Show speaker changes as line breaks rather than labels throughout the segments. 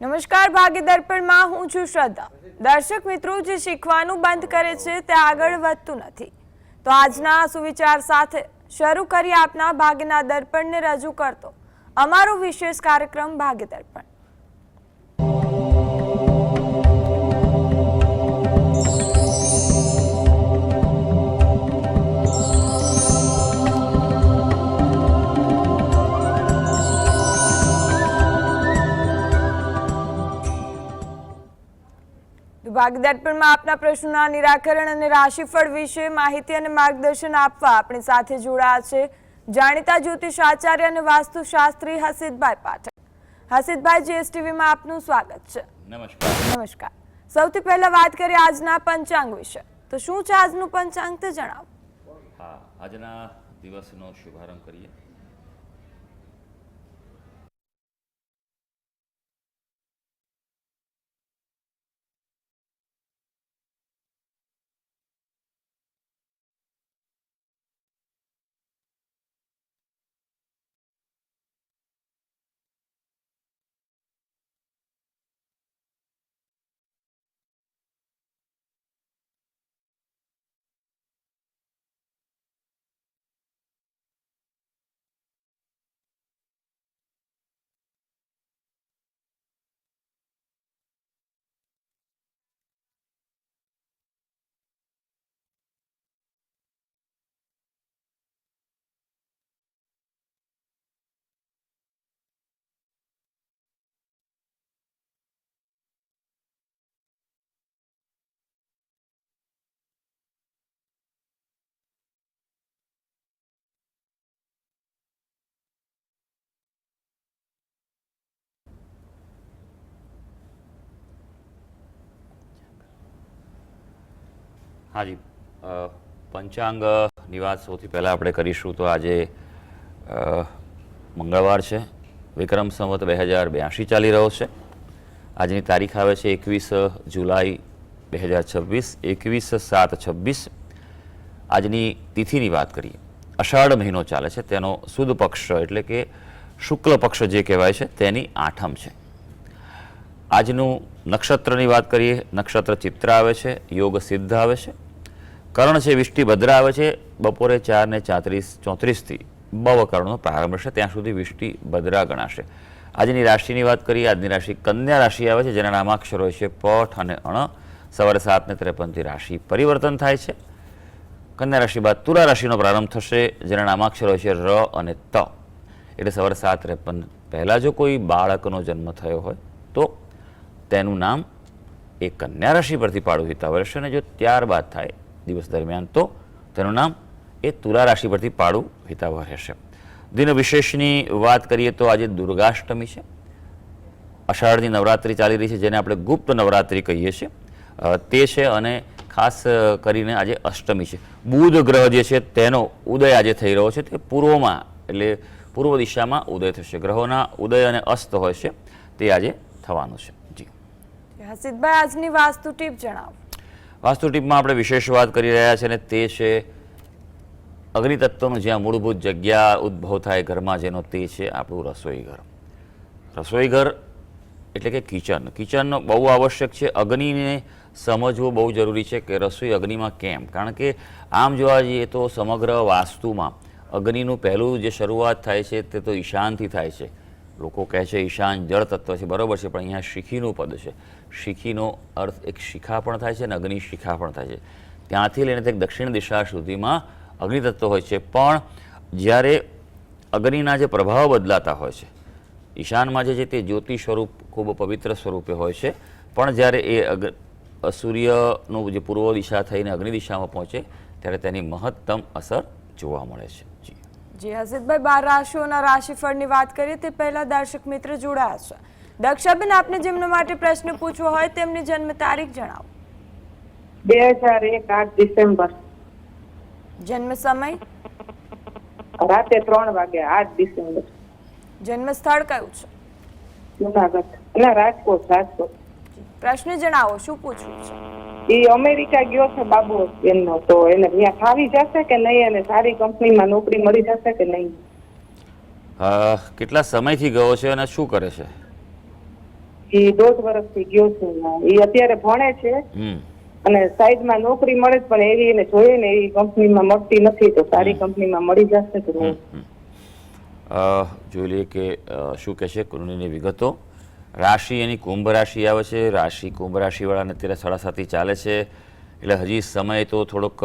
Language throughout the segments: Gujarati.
નમસ્કાર, ભાગ્ય દર્પણમાં હું છું શ્રદ્ધા। દર્શક મિત્રો, જે શીખવાનું બંધ કરે છે તે આગળ વધતું નથી। તો આજના સુવિચાર સાથે શરૂ કરી આપના ભાગ્યના દર્પણને રજૂ કરતો અમારો વિશેષ કાર્યક્રમ ભાગ્ય દર્પણ। ભાગ્ય દર્પણમાં આપના પ્રશ્નોના નિરાકરણ અને રાશિફળ વિશે માહિતી અને માર્ગદર્શન આપવા આપણી સાથે જોડાયા છે જાણીતા જ્યોતિષ આચાર્ય અને વાસ્તુશાસ્ત્રી હસીતભાઈ પાઠક। હસીતભાઈ, જીએસટીવીમાં આપનું સ્વાગત છે।
નમસ્કાર।
નમસ્કાર। સૌથી પહેલા વાત કરીએ આજના પંચાંગ વિશે। તો શું છે આજનું પંચાંગ તે જણાવો।
હા, આજના દિવસનો શુભારંભ કરીએ। હાજી, પંચાંગની વાત સૌથી પહેલાં આપણે કરીશું તો આજે મંગળવાર છે, વિક્રમ સંવત 2082 ચાલી રહ્યો છે। આજની તારીખ આવે છે 21 જુલાઈ 2026, 21/7/26। આજની તિથિની વાત કરીએ, અષાઢ મહિનો ચાલે છે, તેનો સુદ પક્ષ એટલે કે શુક્લ પક્ષ જે કહેવાય છે તેની 8મ છે। આજનું નક્ષત્રની વાત કરીએ, નક્ષત્ર ચિત્ર આવે છે, યોગ સિદ્ધ આવે છે, કર્ણ છે વિષ્ટિ ભદ્ર આવે છે। બપોરે 4:34 બવ કર્ણનો પ્રારંભ છે, ત્યાં સુધી વિષ્ટિ ભદ્રા ગણાશે। આજની રાશિની વાત કરીએ, આજની રાશિ કન્યા રાશિ આવે છે, જેના નામાક્ષરો છે પઠ અને અણ। સવારે 7:53 રાશિ પરિવર્તન થાય છે। કન્યા રાશિ બાદ તુલા રાશિનો પ્રારંભ થશે, જેના નામાક્ષરો છે ર અને ત। એટલે સવારે 7:53 પહેલાં જો કોઈ બાળકનો જન્મ થયો હોય તો તેનું નામ એ કન્યા રાશિ પરથી પાડવું હિતાવહ રહેશે, અને જો ત્યારબાદ થાય દિવસ દરમિયાન તો તેનું નામ એ તુલા રાશિ પરથી પાડવું હિતાવહ રહેશે। દિન વિશેષની વાત કરીએ તો આજે દુર્ગાષ્ટમી છે, અષાઢની નવરાત્રિ ચાલી રહી છે, જેને આપણે ગુપ્ત નવરાત્રિ કહીએ છીએ તે છે, અને ખાસ કરીને આજે અષ્ટમી છે। બુધ ગ્રહ જે છે તેનો ઉદય આજે થઈ રહ્યો છે, તે પૂર્વમાં એટલે પૂર્વ દિશામાં ઉદય થશે। ગ્રહોના ઉદય અને અસ્ત હોય છે તે આજે થવાનું છે।
હસીતભાઈ, આજની વાસ્તુ ટીપ જણાવો।
વાસ્તુ ટીપમાં આપણે વિશેષ વાત કરી રહ્યા છીએ, અને તે છે અગ્નિ તત્વનું જ્યાં મૂળભૂત જગ્યા ઉદ્ભવ થાય ઘરમાં, જેનો તે છે આપણું રસોઈ ઘર। રસોઈ ઘર એટલે કે કિચન। કિચન બહુ આવશ્યક છે। અગ્નિને સમજવું બહુ જરૂરી છે કે રસોઈ અગ્નિમાં કેમ, કારણ કે આમ જોવા જઈએ તો સમગ્ર વાસ્તુમાં અગ્નિનું પહેલું જે શરૂઆત થાય છે તે તો ઈશાનથી થાય છે। લોકો કહે છે ઈશાન જળ તત્વ છે, બરાબર છે, પણ અહીંયા શીખીનું પદ છે। શીખીનો અર્થ એક શિખા પણ થાય છે અને અગ્નિ શિખા પણ થાય છે। ત્યાંથી લઈને તે દક્ષિણ દિશા સુધીમાં અગ્નિ તત્વ હોય છે, પણ જ્યારે અગ્નિના જે પ્રભાવ બદલાતા હોય છે, ઈશાનમાં જે છે તે જ્યોતિ સ્વરૂપ ખૂબ પવિત્ર સ્વરૂપે હોય છે, પણ જ્યારે એ સૂર્યનું જે પૂર્વ દિશા થઈને અગ્નિ દિશામાં પહોંચે ત્યારે તેની મહત્તમ અસર જોવા મળે છે।
જી હસીતભાઈ, 12 રાશિઓના રાશિફળની વાત કરીએ તે પહેલા દર્શક મિત્ર જોડાયા છે। દક્ષાબેન, આપને જેમના માટે પ્રશ્ન પૂછવો હોય તેમની જન્મ તારીખ જણાવો।
2001 8 ડિસેમ્બર।
જન્મ સમય?
રાતે 3 વાગે 8 ડિસેમ્બર।
જન્મ સ્થળ કયું છે?
જુનાગઢ ના રાજકોટ।
પ્રશ્ન જણાવો, શું પૂછવું છે?
એ અમેરિકા ગયો છે બાબુ એમનો, તો એને ત્યાં ફાવી જશે કે નહીં, અને સારી કંપનીમાં નોકરી મળી જશે કે નહીં?
કેટલા સમયથી ગયો છે અને શું કરે છે?
એ 1.5 વર્ષથી ગયો છે. એ અત્યારે ભણે છે અને સાઈડમાં નોકરી મળે છે, પણ એવી એને જોઈએ ને એવી કંપનીમાં મળતી નથી. તો સારી કંપનીમાં મળી જશે તો
જોઈ લઈએ કે શું કહે છે કુંડળીની વિગતો. રાશિ એની કુંભ રાશિ આવે છે. રાશિ કુંભ રાશિવાળાને અત્યારે 7.5 ચાલે છે, એટલે હજી સમય તો થોડોક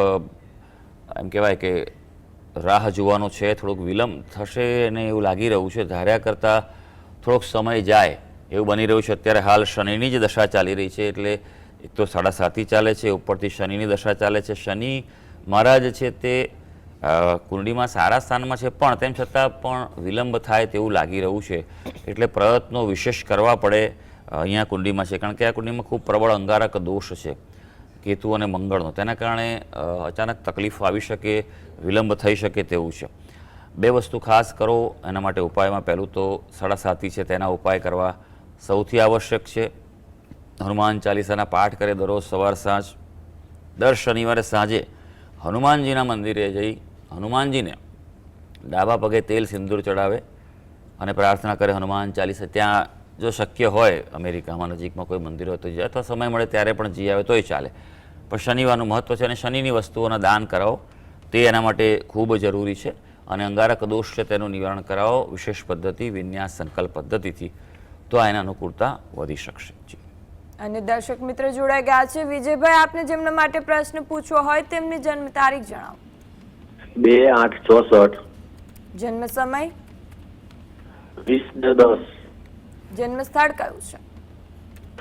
એમ કહેવાય કે રાહ જોવાનો છે, થોડોક વિલંબ થશે અને એવું લાગી રહ્યું છે. ધાર્યા કરતાં થોડોક સમય જાય એવું બની રહ્યું છે. અત્યારે હાલ શનિની જ દશા ચાલી રહી છે, એટલે એક તો 7.5 ચાલે છે, ઉપરથી શનિની દશા ચાલે છે. શનિ મહારાજ છે તે કુંડળીમાં સારા સ્થાનમાં છે, પણ તેમ છતાં પણ વિલંબ થાય તેવું લાગી રહ્યું છે. એટલે પ્રયત્નો વિશેષ કરવા પડે અહીંયા કુંડળીમાં છે, કારણ કે આ કુંડળીમાં ખૂબ પ્રબળ અંગારક દોષ છે કેતુ અને મંગળનો. તેના કારણે અચાનક તકલીફો આવી શકે, વિલંબ થઈ શકે તેવું છે. 2 વસ્તુ ખાસ કરો એના માટે ઉપાયમાં. પહેલું તો 7.5 છે તેના ઉપાય કરવા સૌથી આવશ્યક છે. હનુમાન ચાલીસાના પાઠ કરે દરરોજ સવાર સાંજ. દર શનિવારે સાંજે હનુમાનજીના મંદિરે જઈ હનુમાનજીને ડાબા પગે તેલ સિંદૂર ચડાવે અને પ્રાર્થના કરે હનુમાન ચાલીસા. ત્યાં જો શક્ય હોય અમેરિકામાં નજીકમાં કોઈ મંદિર હોય તો જાય, અથવા સમય મળે ત્યારે પણ જઈ આવે તોય ચાલે. પણ શનિવારનું મહત્ત્વ છે અને શનિની વસ્તુઓના દાન કરાવો તે એના માટે ખૂબ જરૂરી છે. અને અંગારક દોષ છે તેનું નિવારણ કરાવો વિશેષ પદ્ધતિ, વિન્યાસ સંકલ્પ પદ્ધતિથી, તો આ એના અનુકૂળતા વધી શકશે. જી.
અને દર્શક મિત્ર જોડાઈ ગયા છે. વિજયભાઈ, આપને જેમના માટે પ્રશ્ન પૂછવો હોય તેમની જન્મ તારીખ જણાવો.
2/8/64.
જન્મ સમય?
20/10.
જન્મ સ્થળ કયું છે?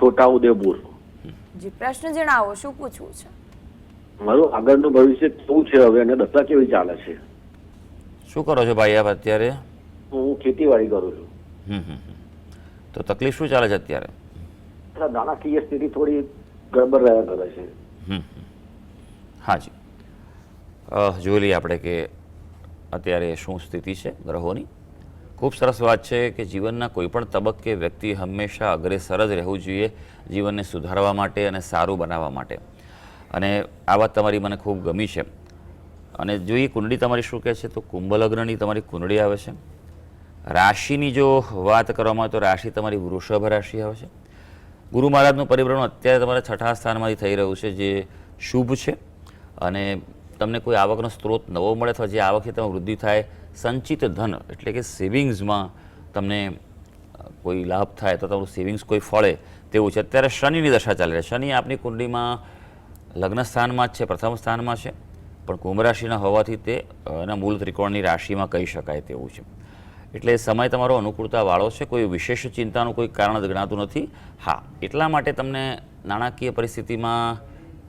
છોટાઉદેપુર.
જી, પ્રશ્ન જણાવો, શું પૂછવું છે?
મારું આગળનું ભવિષ્ય કેવું છે હવે અને દશા કેવી ચાલે છે?
શું કરો છો ભાઈ આપ અત્યારે?
હું ખેતીવાડી કરું છું.
તો તકલીફ શું ચાલે છે અત્યારે?
નાણાકીય સ્થિતિ થોડી ગડબડ રહ્યા કરે છે.
હાજી, જોઈ લઈએ આપણે કે અત્યારે શું સ્થિતિ છે ગ્રહોની. ખૂબ સરસ વાત છે કે જીવનના કોઈપણ તબક્કે વ્યક્તિ હંમેશા અગ્રેસર જ રહેવું જોઈએ જીવનને સુધારવા માટે અને સારું બનાવવા માટે. અને આ વાત તમારી મને ખૂબ ગમી છે. અને જોઈએ કુંડળી તમારી શું કહે છે, તો કુંભ લગ્નની તમારી કુંડળી આવે છે. રાશિની જો વાત કરવામાં આવે તો રાશિ તમારી વૃષભ રાશિ આવે છે. ગુરુ મહારાજનું પરિભ્રમણ અત્યારે તમારા 6થા સ્થાનમાંથી થઈ રહ્યું છે, જે શુભ છે. અને તમને કોઈ આવકનો સ્ત્રોત નવો મળે અથવા જે આવકથી તમે વૃદ્ધિ થાય, સંચિત ધન એટલે કે સેવિંગ્સમાં તમને કોઈ લાભ થાય તો તમારું સેવિંગ્સ કોઈ ફળે તેવું છે. અત્યારે શનિની દશા ચાલી રહી છે. શનિ આપની કુંડળીમાં લગ્ન સ્થાનમાં જ છે, પ્રથમ સ્થાનમાં છે, પણ કુંભ રાશિના હોવાથી તે એના મૂળ ત્રિકોણની રાશિમાં કહી શકાય તેવું છે. એટલે સમય તમારો અનુકૂળતાવાળો છે. કોઈ વિશેષ ચિંતાનું કોઈ કારણ ગણાતું નથી. હા, એટલા માટે તમને નાણાકીય પરિસ્થિતિમાં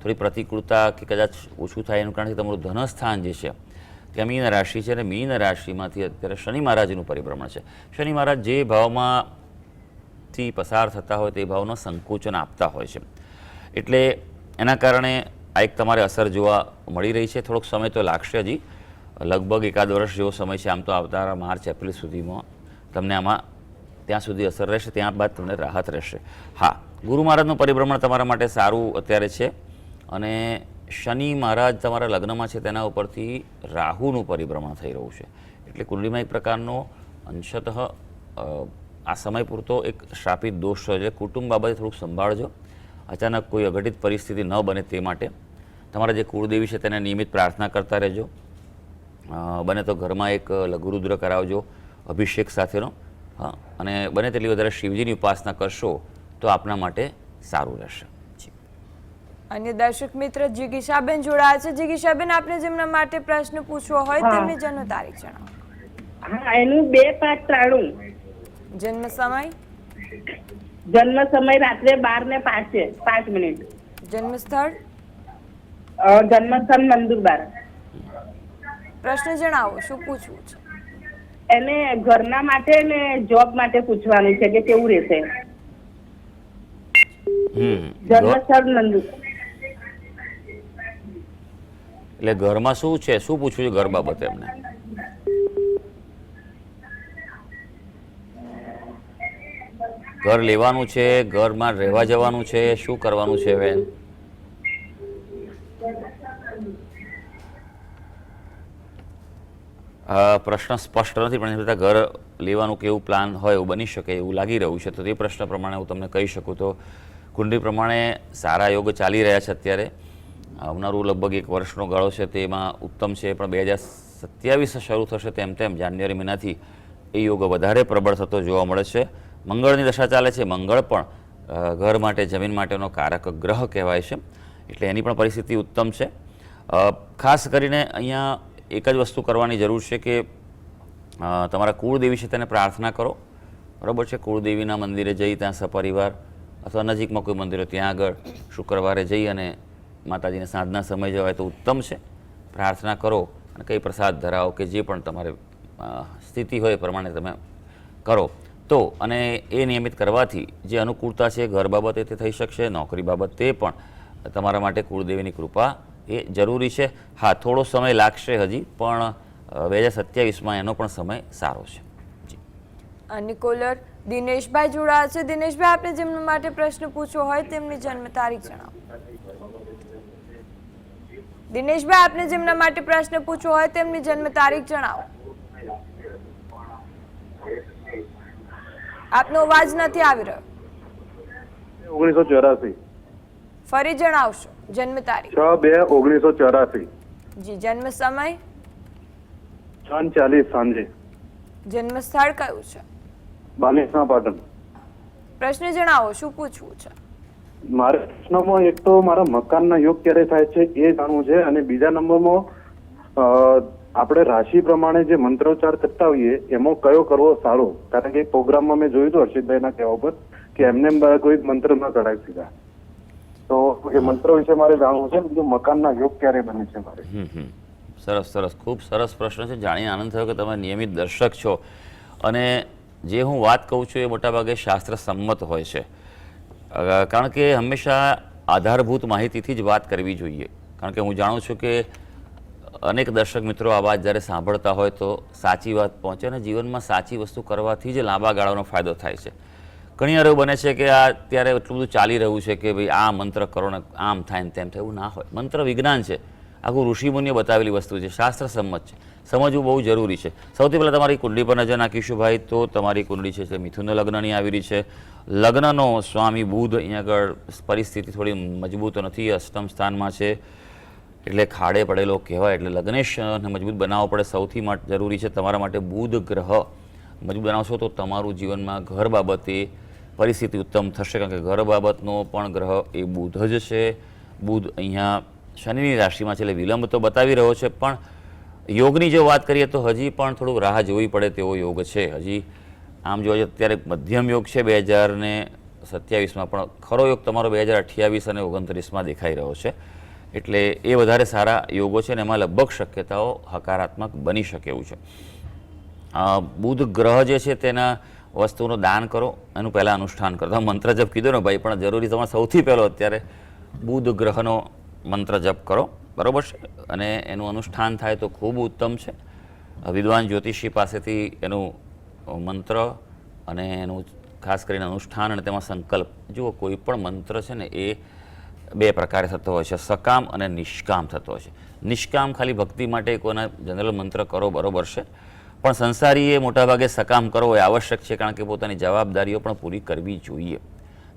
થોડી પ્રતિકૂળતા કે કદાચ ઓછું થાય એનું કારણથી તમારું ધનસ્થાન જે છે ત્યાં મીન રાશિ છે, અને મીન રાશિમાંથી અત્યારે શનિ મહારાજનું પરિભ્રમણ છે. શનિ મહારાજ જે ભાવમાંથી પસાર થતા હોય તે ભાવનો સંકોચન આપતા હોય છે. એટલે એના કારણે આ એક તમારે અસર જોવા મળી રહી છે. થોડોક સમય તો લાગશે, હજી લગભગ 1 વર્ષ જેવો સમય છે. આમ તો આવતા માર્ચ એપ્રિલ સુધીમાં તમને આમાં ત્યાં સુધી અસર રહેશે, ત્યારબાદ તમને રાહત રહેશે. હા, ગુરુ મહારાજનું પરિભ્રમણ તમારા માટે સારું અત્યારે છે. અને શનિ મહારાજ તમારા લગ્નમાં છે તેના ઉપરથી રાહુનું પરિભ્રમણ થઈ રહ્યું છે. એટલે કુંડળીમાં એક પ્રકારનો અંશતઃ આ સમય પૂરતો એક શ્રાપિત દોષ છે. કુટુંબ બાબતે થોડુંક સંભાળજો. અચાનક કોઈ અઘટિત પરિસ્થિતિ ન બને તે માટે તમારા જે કુળદેવી છે તેને નિયમિત પ્રાર્થના કરતા રહેજો. બને તો ઘરમાં એક લઘુરુદ્ર કરાવજો અભિષેક સાથેનો. હા, અને બને તેટલી વધારે શિવજીની ઉપાસના કરશો તો આપના માટે સારું રહેશે.
અન્ય દર્શક મિત્ર જિગીશાબેન જોડાયા છે. જિગીશાબેન, આપને જેમના માટે પ્રશ્ન પૂછવો હોય તેમની જન્મ તારીખ જણાવો.
હા, એનું 2/5/93.
જન્મ સમય?
જન્મ સમય રાત્રે 12:05.
જન્મ સ્થળ?
જન્મસ્થળ નંદુરબાર.
પ્રશ્ન જણાવો, શું પૂછવું છે?
એને ઘરના માટે ને જોબ માટે પૂછવાનું છે કે કેવું રહેશે. જન્મસ્થળ નંદુરબાર.
એટલે ઘરમાં શું છે, શું પૂછવું છે ઘર બાબતે એમને? ઘર લેવાનું છે, ઘરમાં રહેવા જવાનું છે, શું કરવાનું છે હવે? પ્રશ્ન સ્પષ્ટ નથી, પણ એની ઘર લેવાનું કેવું પ્લાન હોય એવું બની શકે એવું લાગી રહ્યું છે. તો તે પ્રશ્ન પ્રમાણે હું તમને કહી શકું તો કુંડળી પ્રમાણે સારા યોગ ચાલી રહ્યા છે અત્યારે. આવનારું લગભગ 1 વર્ષનો ગાળો છે તેમાં ઉત્તમ છે, પણ 2027 શરૂ થશે તેમ તેમ જાન્યુઆરી મહિનાથી એ યોગ વધારે પ્રબળ થતો જોવા મળે છે. મંગળની દશા ચાલે છે. મંગળ પણ ઘર માટે જમીન માટેનો કારક ગ્રહ કહેવાય છે, એટલે એની પણ પરિસ્થિતિ ઉત્તમ છે. ખાસ કરીને અહીંયા એક જ વસ્તુ કરવાની જરૂર છે કે તમારા કુળદેવી છે તેને પ્રાર્થના કરો, બરાબર છે. કુળદેવીના મંદિરે જઈ ત્યાં સપરિવાર અથવા નજીકમાં કોઈ મંદિર હોય ત્યાં આગળ શુક્રવારે જઈ અને માતાજીને સાંજના સમય જવાય તો ઉત્તમ છે. પ્રાર્થના કરો અને કંઈ પ્રસાદ ધરાવો કે જે પણ તમારે સ્થિતિ હોય એ પ્રમાણે તમે કરો તો, અને એ નિયમિત કરવાથી જે અનુકૂળતા છે ઘર બાબતે તે થઈ શકશે, નોકરી બાબતે પણ તમારા માટે કુળદેવીની કૃપા એ જરૂરી છે. હા, થોડો સમય લાગશે હજી, પણ 2027માં એનો પણ સમય સારો છે.
અને કોલર દિનેશભાઈ જોડાયા છે. દિનેશભાઈ, આપણે જેમના માટે પ્રશ્ન પૂછવો હોય તેમની જન્મ તારીખ જણાવો. દિનેશભાઈ, આપને જેમના માટે પ્રશ્ન પૂછવો હોય તેમની જન્મ તારીખ જણાવો. આપનો અવાજ નથી આવી રહ્યો.
1984.
ફરી જણાવશો જન્મ તારીખ?
6/2/1984.
જી. જન્મ સમય?
6:40 સાંજે.
જન્મ સ્થળ કયું છે?
બાલેશ્વર પાટણ.
પ્રશ્ન જણાવો, શું પૂછવું છે?
મારે પ્રશ્નમાં એક તો મારા મકાનના યોગ ક્યારે થાય છે એ જાણવું છે, અને બીજા નંબરમાં આપણે રાશિ પ્રમાણે જે મંત્રોચ્ચાર કરતા હોઈએ એમાં કયો કરવો સારો? કારણ કે પ્રોગ્રામમાં મેં જોયું હતું હર્ષિતભાઈના કહેવા પર કે એમને કોઈ મંત્ર ન ચડાવી સીધા, તો એ મંત્ર વિશે મારે જાણવું છે. બીજું મકાનના યોગ ક્યારે બને છે મારે.
સરસ સરસ, ખૂબ સરસ પ્રશ્ન છે. જાણીને આનંદ થયો કે તમે નિયમિત દર્શક છો, અને જે હું વાત કહું છું એ મોટાભાગે શાસ્ત્ર સંમત હોય છે, કારણ કે હંમેશા આધારભૂત માહિતીથી જ વાત કરવી જોઈએ. કારણ કે હું જાણું છું કે અનેક દર્શક મિત્રો આ વાત જ્યારે સાંભળતા હોય તો સાચી વાત પહોંચે, અને જીવનમાં સાચી વસ્તુ કરવાથી જ લાંબા ગાળાનો ફાયદો થાય છે. ઘણી વાર એવું બને છે કે આ અત્યારે એટલું બધું ચાલી રહ્યું છે કે ભાઈ આ મંત્ર કરો ને આમ થાય ને તેમ થાય, એવું ના હોય. મંત્ર વિજ્ઞાન છે, આખું ઋષિમુનિએ બતાવેલી વસ્તુ છે, શાસ્ત્ર સંમત છે, સમજવું બહુ જરૂરી છે. સૌથી પહેલાં તમારી કુંડળી પર નજર નાખીશું ભાઈ, તો તમારી કુંડળી છે એટલે મિથુન લગ્નની આવી રહી છે. લગ્નનો સ્વામી બુધ અહીંયા આગળ પરિસ્થિતિ થોડી મજબૂત નથી, અષ્ટમ સ્થાનમાં છે, એટલે ખાડે પડેલો કહેવાય. એટલે લગ્નેશને મજબૂત બનાવવો પડે. સૌથી જરૂરી છે તમારા માટે બુધ ગ્રહ મજબૂત બનાવશો તો તમારું જીવનમાં ઘર બાબતે પરિસ્થિતિ ઉત્તમ થશે, કારણ કે ઘર બાબતનો પણ ગ્રહ એ બુધ જ છે. બુધ અહીંયા શનિની રાશિમાં છે એટલે વિલંબ તો બતાવી રહ્યો છે, પણ યોગની જો વાત કરીએ તો હજી પણ થોડુંક રાહ જોવી પડે તેવો યોગ છે. હજી આમ જોવા જઈએ અત્યારે મધ્યમ યોગ છે 2027માં, પણ ખરો યોગ તમારો 2028 અને 29માં દેખાઈ રહ્યો છે. એટલે એ વધારે સારા યોગો છે, અને એમાં લગભગ શક્યતાઓ હકારાત્મક બની શકે એવું છે. બુધ ગ્રહ જે છે તેના વસ્તુનું દાન કરો, એનું પહેલાં અનુષ્ઠાન કરો. મંત્ર જપ કીધો ને ભાઈ, પણ જરૂરી તમારે સૌથી પહેલો અત્યારે બુધ ગ્રહનો મંત્ર જપ કરો, બરાબર છે, અને એનું અનુષ્ઠાન થાય તો ખૂબ ઉત્તમ છે. વિદ્વાન જ્યોતિષી પાસેથી એનું મંત્ર અને એનું ખાસ કરીને અનુષ્ઠાન અને તેમાં સંકલ્પ. જુઓ, કોઈ પણ મંત્ર છે ને એ બે પ્રકારે થતો હોય છે, સકામ અને નિષ્કામ થતો હોય છે. નિષ્કામ ખાલી ભક્તિ માટે કોઈના જનરલ મંત્ર કરો, બરાબર છે, પણ સંસારીએ મોટાભાગે સકામ કરવો એ આવશ્યક છે, કારણ કે પોતાની જવાબદારીઓ પણ પૂરી કરવી જોઈએ.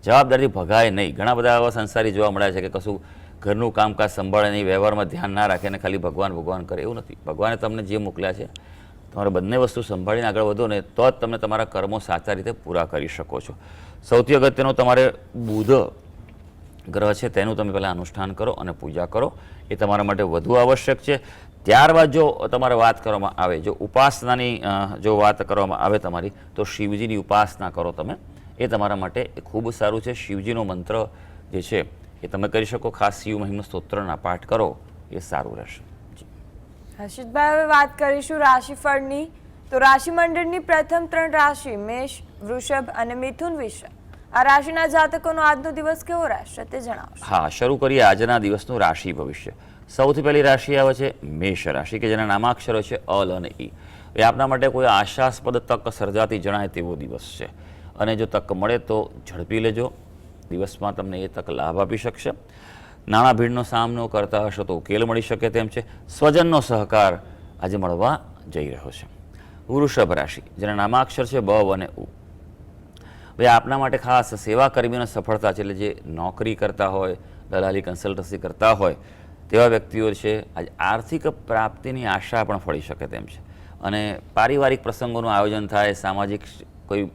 જવાબદારી ભગાય નહીં. ઘણા બધા આવા સંસારી જોવા મળ્યા છે કે કશું ઘરનું કામકાજ સંભાળે નહીં, વ્યવહારમાં ધ્યાન ના રાખે ને ખાલી ભગવાન ભગવાન કરે. એવું નથી. ભગવાને તમને જે મોકલ્યા છે તમારે બંને વસ્તુ સંભાળીને આગળ વધો ને તો જ તમે તમારા કર્મો સાચા રીતે પૂરા કરી શકો છો. સૌથી અગત્યનું તમારે બુધ ગ્રહ છે તેનું તમે પહેલાં અનુષ્ઠાન કરો અને પૂજા કરો, એ તમારા માટે વધુ આવશ્યક છે. ત્યારબાદ જો તમારે વાત કરવામાં આવે, જો ઉપાસનાની જો વાત કરવામાં આવે તમારી, તો શિવજીની ઉપાસના કરો તમે, એ તમારા માટે ખૂબ સારું છે. શિવજીનો મંત્ર જે છે એ તમે કરી શકો. ખાસ શિવ મહિમ્ન સ્તોત્રના પાઠ કરો, એ સારું રહેશે.
હર્ષિતભાઈ, હવે વાત કરીશું રાશિફળની. તો રાશિ મંડળની પ્રથમ 3 રાશિ મેષ, વૃષભ અને મિથુન વિશે આ રાશિના જાતકોનો આજનો દિવસ કેવો રહેશે તે જણાવશો.
હા, શરૂ કરીએ આજના દિવસનું રાશિ ભવિષ્ય. સૌથી પહેલી રાશિ આવે છે મેષ રાશિ, કે જેના નામાક્ષરો છે અલ અને ઈ. એ આપના માટે કોઈ આશાસ્પદ તક સર્જાતી જણાય તેવો દિવસ છે, અને જો તક મળે તો ઝડપી લેજો. દિવસમાં તમને એ તક લાભ આપી શકશે. નાણાં ભીડનો સામનો કરતા હશો તો ઉકેલ મળી શકે તેમ છે. સ્વજનનો સહકાર આજે મળવા જઈ રહ્યો છે. વૃષભ રાશિ, જેના નામાક્ષર છે બ અને ઉ. ભાઈ આપના માટે ખાસ સેવા કર્મીઓની સફળતા છે, એટલે જે નોકરી કરતા હોય, દલાલી કન્સલ્ટન્સી કરતા હોય તેવા વ્યક્તિઓ છે આજે આર્થિક પ્રાપ્તિની આશા પણ ફળી શકે તેમ છે. અને પારિવારિક પ્રસંગોનું આયોજન થાય, સામાજિક કોઈ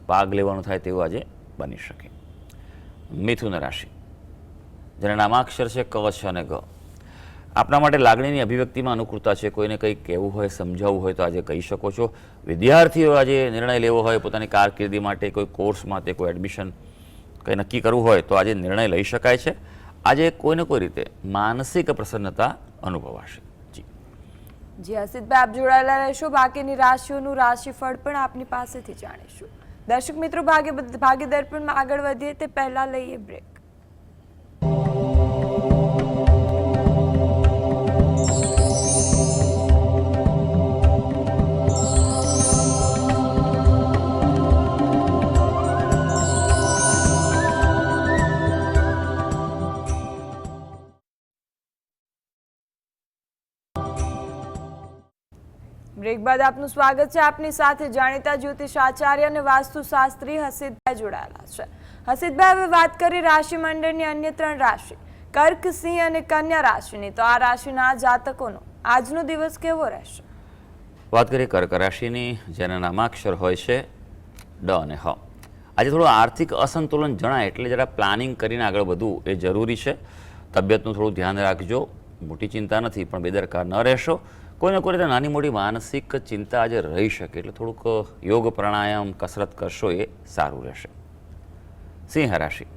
ભાગ લેવાનું થાય તેવું આજે બની શકે. મિથુન રાશિ, જેના નામાક્ષર છે ક છે અને ગ. આપના માટે લાગણીની અભિવ્યક્તિમાં અનુકૂળતા છે. કોઈને કંઈ કહેવું હોય, સમજાવવું હોય તો આજે કહી શકો છો. વિદ્યાર્થીઓ આજે નિર્ણય લેવો હોય પોતાની કારકિર્દી માટે, કોઈ કોર્સ માટે, કોઈ એડમિશન કંઈ નક્કી કરવું હોય તો આજે નિર્ણય લઈ શકાય છે. આજે કોઈને કોઈ રીતે માનસિક પ્રસન્નતા અનુભવાશે.
જી હસીતભાઈ, આપ જોડાયેલા રહેશો. બાકીની રાશિઓનું રાશિફળ પણ આપની પાસેથી જાણીશું. દર્શક મિત્રો, ભાગ્ય દર્પણમાં આગળ વધીએ તે પહેલા લઈએ બ્રેક. બ્રેક બાદ આપનું સ્વાગત છે. આપની સાથે જાણીતા જ્યોતિષ આચાર્ય અને વાસ્તુશાસ્ત્રી હસીતભાઈ જોડાયેલા છે. હસીતભાઈ, હવે વાત કરી રાશિ મંડળની અન્ય 3 રાશિ કર્ક, સિંહ અને કન્યા રાશિની. તો આ રાશિના જાતકોનો આજનો દિવસ કેવો રહેશે?
વાત કરીએ કર્ક રાશિની, જેના નામાક્ષર હોય છે ડ અને હ. આજે થોડું આર્થિક અસંતુલન જણાય એટલે જરા પ્લાનિંગ કરીને આગળ વધવું એ જરૂરી છે. તબિયતનું થોડું ધ્યાન રાખજો. મોટી ચિંતા નથી, પણ બેદરકાર ન રહેશો. કોઈને કોઈ રીતે નાની મોટી માનસિક ચિંતા આજે રહી શકે, એટલે થોડુંક યોગ, પ્રાણાયામ, કસરત કરશો એ સારું રહેશે. સિંહ રાશિ,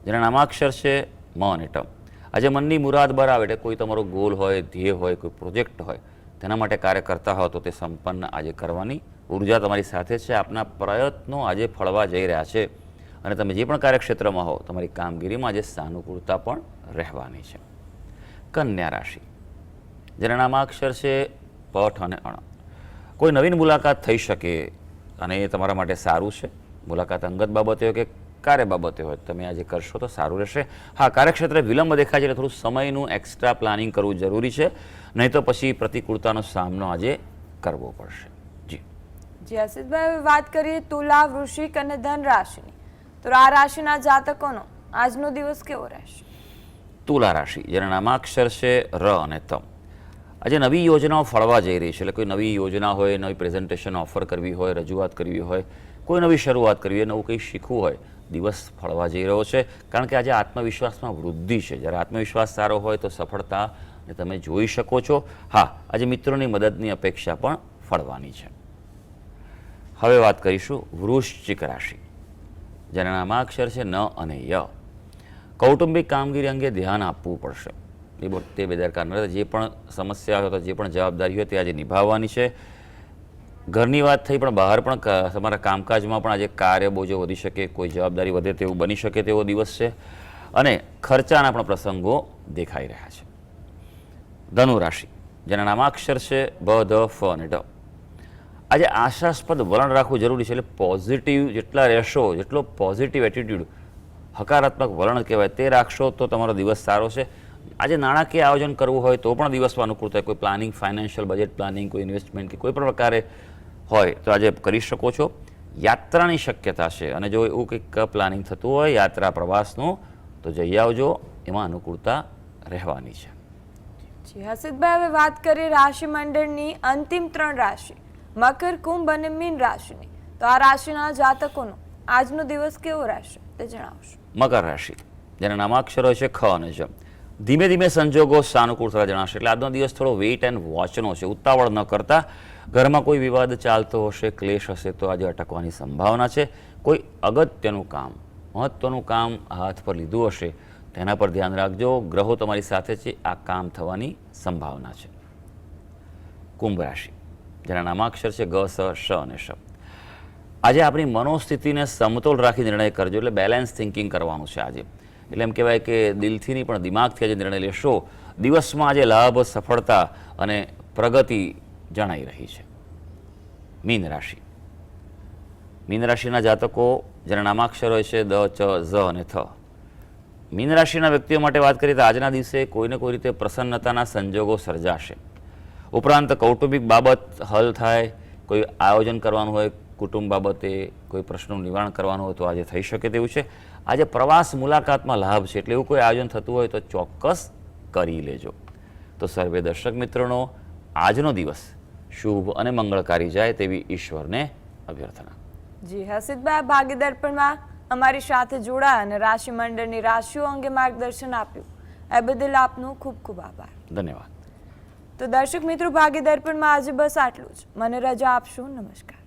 જેના નામાક્ષર છે મ અને ટ. આજે મનની મુરાદ બરાબર, એટલે કોઈ તમારો ગોલ હોય, ધ્યેય હોય, કોઈ પ્રોજેક્ટ હોય તેના માટે કાર્ય કરતા હો તો તે સંપન્ન આજે કરવાની ઉર્જા તમારી સાથે છે. આપના પ્રયત્નો આજે ફળવા જઈ રહ્યા છે અને તમે જે પણ કાર્યક્ષેત્રમાં હો તમારી કામગીરીમાં આજે સાનુકૂળતા પણ રહેવાની છે. કન્યા રાશિ, જેના નામાક્ષર છે પઠ અને અણ. કોઈ નવીન મુલાકાત થઈ શકે અને એ તમારા માટે સારું છે. મુલાકાત અંગત બાબતે હોય કે કાર્ય બાબતે હોય, તમે આજે કરશો તો સારું રહેશે. હા, કાર્યક્ષેત્રે વિલંબ દેખાય છે એટલે થોડું સમયનું એક્સ્ટ્રા પ્લાનિંગ કરવું જરૂરી છે, નહીં તો પછી પ્રતિકૂળતાનો સામનો આજે કરવો પડશે.
જી હસીતભાઈ, હવે વાત કરીએ તુલા, વૃશ્ચિક અને ધન રાશિની. તો આ રાશિના જાતકોનો આજનો દિવસ કેવો રહેશે?
તુલા રાશિ, જેના નામાક્ષર છે ર અને ત. આજે નવી યોજનાઓ ફળવા જઈ રહી છે, એટલે કોઈ નવી યોજના હોય, નવી પ્રેઝન્ટેશન ઓફર કરવી હોય, રજૂઆત કરવી હોય, કોઈ નવી શરૂઆત કરવી હોય, નવું કંઈ શીખવું હોય, દિવસ ફળવા જઈ રહ્યો છે. કારણ કે આજે આત્મવિશ્વાસમાં વૃદ્ધિ છે. જ્યારે આત્મવિશ્વાસ સારો હોય તો સફળતાને તમે જોઈ શકો છો. હા, આજે મિત્રોની મદદની અપેક્ષા પણ ફળવાની છે. હવે વાત કરીશું વૃશ્ચિક રાશિ, જેના નામાક્ષર છે ન અને ય. કૌટુંબિક કામગીરી અંગે ધ્યાન આપવું પડશે. તે બેદરકાર ન રહે. જે પણ સમસ્યા હોય, જે પણ જવાબદારી હોય તે આજે નિભાવવાની છે. ઘરની વાત થઈ, પણ બહાર પણ તમારા કામકાજમાં પણ આજે કાર્ય બોજો વધી શકે, કોઈ જવાબદારી વધે તેવું બની શકે તેવો દિવસ છે. અને ખર્ચાના પણ પ્રસંગો દેખાઈ રહ્યા છે. ધનુ રાશિ, જેના નામાક્ષર છે બ, ધ, ફ અને ડ. આજે આશાસ્પદ વલણ રાખવું જરૂરી છે. એટલે પોઝિટિવ જેટલા રહેશો, જેટલો પોઝિટિવ એટીટ્યૂડ, હકારાત્મક વલણ કહેવાય, તે રાખશો તો તમારો દિવસ સારો છે. આજે નાણાકીય આયોજન કરવું હોય તો પણ દિવસમાં અનુકૂળ થાય. કોઈ પ્લાનિંગ, ફાઇનાન્શિયલ બજેટ પ્લાનિંગ, કોઈ ઇન્વેસ્ટમેન્ટ કે કોઈ પણ પ્રકારે હોય તો આજે કરી શકો છો. યાત્રાની શક્યતા છે અને જો એવું કંઈક પ્લાનિંગ થતું હોય યાત્રા, પ્રવાસનું, તો જઈ આવજો. એમાં અનુકૂળતા રહેવાની છે.
જી હસીતભાઈ, હવે વાત કરીએ રાશિ મંડળની અંતિમ 3 રાશિ મકર, કુંભ અને મીન રાશિની. તો આ રાશિના જાતકોનો આજનો દિવસ કેવો રહેશે તે જણાવશો.
મકર રાશિ, જેના નામાક્ષરો છે ખ અને જ. ધીમે ધીમે સંજોગો સાનુકૂળતા જણાશે. એટલે આજનો દિવસ થોડો વેઇટ એન્ડ વોચનો છે. ઉતાવળ ન કરતા. ઘરમાં કોઈ વિવાદ ચાલતો હશે, ક્લેશ હશે તો આજે અટકવાની સંભાવના છે. કોઈ અગત્યનું કામ, મહત્વનું કામ હાથ પર લીધું હશે તેના પર ધ્યાન રાખજો. ગ્રહો તમારી સાથે છે, આ કામ થવાની સંભાવના છે. કુંભ રાશિ, જેના નામાક્ષર છે ગ, સ, શ અને શ. આજે આપણી મનોસ્થિતિને સમતોલ રાખી નિર્ણય કરજો. એટલે બેલેન્સ થિંકિંગ કરવાનું છે આજે. એટલે એમ કહેવાય કે દિલથી નહીં પણ દિમાગથી આજે નિર્ણય લેશો. દિવસમાં આજે લાભ, સફળતા અને પ્રગતિ જણાઈ રહી છે. મીન રાશિ, મીન રાશિના જાતકો, જેના નામાક્ષર હોય છે દ, ચ, ઝ અને થ. મીન રાશિના વ્યક્તિઓ માટે વાત કરીએ તો આજના દિવસે કોઈને કોઈ રીતે પ્રસન્નતાના સંજોગો સર્જાશે. ઉપરાંત કૌટુંબિક બાબત હલ થાય, કોઈ આયોજન કરવાનું હોય કુટુંબ બાબતે, કોઈ પ્રશ્નનું નિવારણ કરવાનું હોય તો આજે થઈ શકે તેવું છે. આજે પ્રવાસ મુલાકાતમાં લાભ છે, એટલે એવું કોઈ આયોજન થતું હોય તો ચોક્કસ કરી લેજો. તો સર્વે દર્શક મિત્રોનો આજનો દિવસ શુભ અને મંગળકારી જાય તેવી ઈશ્વરને અભ્યર્થના.
જી હસીદભાઈ, ભાગ્ય દર્પણમાં અમારી સાથે જોડાયા અને રાશિ મંડળની રાશિઓ અંગે માર્ગદર્શન આપ્યું એ બદલ આપનો ખૂબ ખૂબ આભાર.
ધન્યવાદ.
તો દર્શક મિત્રો, ભાગ્ય દર્પણમાં આજે બસ આટલું જ. મને રજા આપશો. નમસ્કાર.